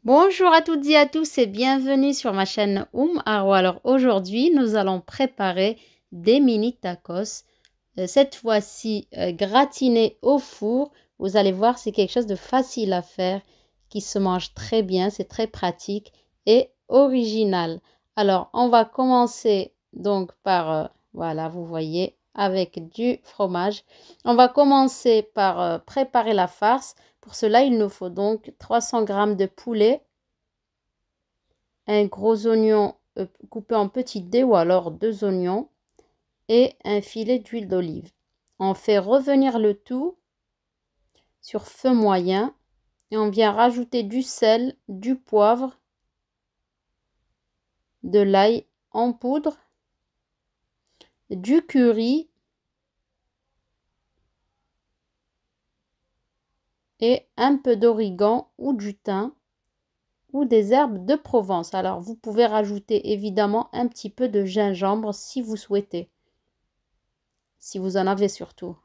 Bonjour à toutes et à tous et bienvenue sur ma chaîne Aro. Alors aujourd'hui, nous allons préparer des mini tacos. Cette fois-ci, gratinés au four. Vous allez voir, c'est quelque chose de facile à faire, qui se mange très bien, c'est très pratique et original. Alors, on va commencer donc par, voilà, vous voyez, avec du fromage. On va commencer par préparer la farce. Pour cela, il nous faut donc 300 g de poulet, un gros oignon coupé en petits dés ou alors 2 oignons et un filet d'huile d'olive. On fait revenir le tout sur feu moyen et on vient rajouter du sel, du poivre, de l'ail en poudre, du curry et un peu d'origan ou du thym ou des herbes de Provence. Alors vous pouvez rajouter évidemment un petit peu de gingembre si vous souhaitez, si vous en avez surtout.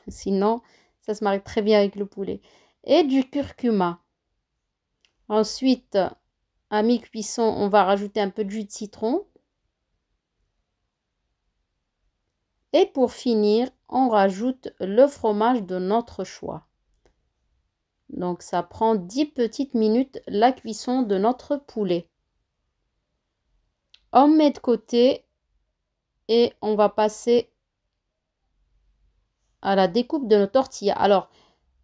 Sinon, ça se marie très bien avec le poulet. Et du curcuma. Ensuite, à mi-cuisson, on va rajouter un peu de jus de citron. Et pour finir, on rajoute le fromage de notre choix. Donc, ça prend 10 petites minutes la cuisson de notre poulet. On met de côté et on va passer à la découpe de nos tortillas. Alors,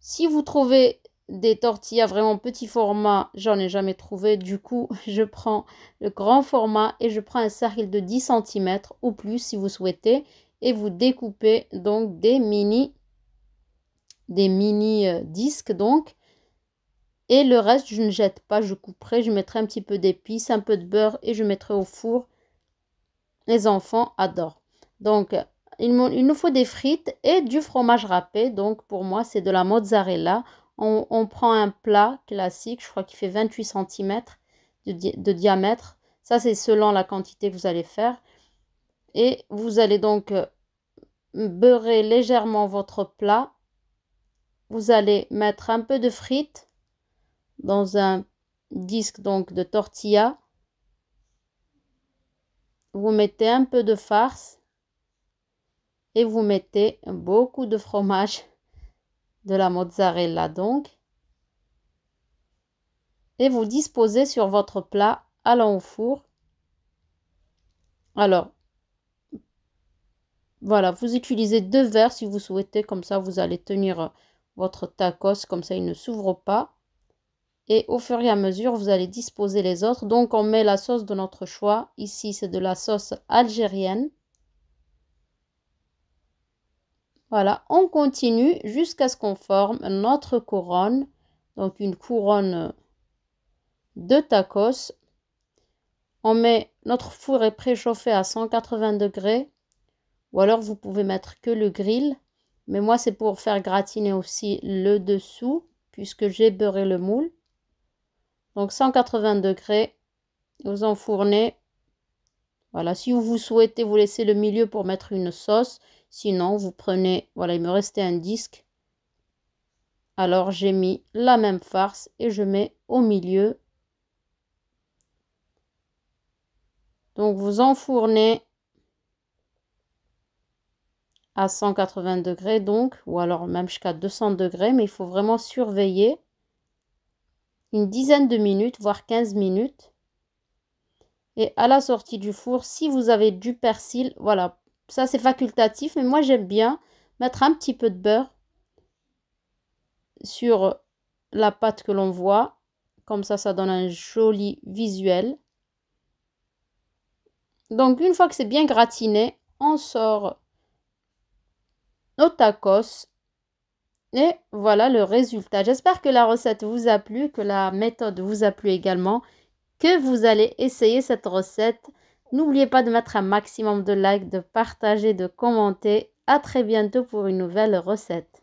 si vous trouvez des tortillas vraiment petit format, j'en ai jamais trouvé. Du coup, je prends le grand format et je prends un cercle de 10 cm ou plus si vous souhaitez. Et vous découpez donc des mini disques donc. Et le reste, je ne jette pas, je couperai. Je mettrai un petit peu d'épices, un peu de beurre et je mettrai au four. Les enfants adorent. Donc, il nous faut des frites et du fromage râpé. Donc, pour moi, c'est de la mozzarella. On prend un plat classique, je crois qu'il fait 28 cm de diamètre. Ça, c'est selon la quantité que vous allez faire. Et vous allez donc beurrer légèrement votre plat. Vous allez mettre un peu de frites dans un disque donc de tortilla. Vous mettez un peu de farce et vous mettez beaucoup de fromage, de la mozzarella donc. Et vous disposez sur votre plat allant au four. Alors, voilà, vous utilisez 2 verres si vous souhaitez, comme ça vous allez tenir votre tacos, comme ça il ne s'ouvre pas. Et au fur et à mesure, vous allez disposer les autres. Donc, on met la sauce de notre choix. Ici, c'est de la sauce algérienne. Voilà, on continue jusqu'à ce qu'on forme notre couronne. Donc, une couronne de tacos. On met, notre four est préchauffé à 180 degrés. Ou alors, vous pouvez mettre que le grill. Mais moi, c'est pour faire gratiner aussi le dessous, puisque j'ai beurré le moule. Donc 180 degrés, vous enfournez. Voilà, si vous souhaitez, vous laissez le milieu pour mettre une sauce. Sinon, vous prenez, voilà, il me restait un disque. Alors, j'ai mis la même farce et je mets au milieu. Donc, vous enfournez à 180 degrés, donc, ou alors même jusqu'à 200 degrés, mais il faut vraiment surveiller une dizaine de minutes, voire 15 minutes. Et à la sortie du four, si vous avez du persil, voilà, ça c'est facultatif, mais moi j'aime bien mettre un petit peu de beurre sur la pâte que l'on voit. Comme ça donne un joli visuel. Donc une fois que c'est bien gratiné, on sort nos tacos. Et voilà le résultat. J'espère que la recette vous a plu, que la méthode vous a plu également, que vous allez essayer cette recette. N'oubliez pas de mettre un maximum de likes, de partager, de commenter. À très bientôt pour une nouvelle recette.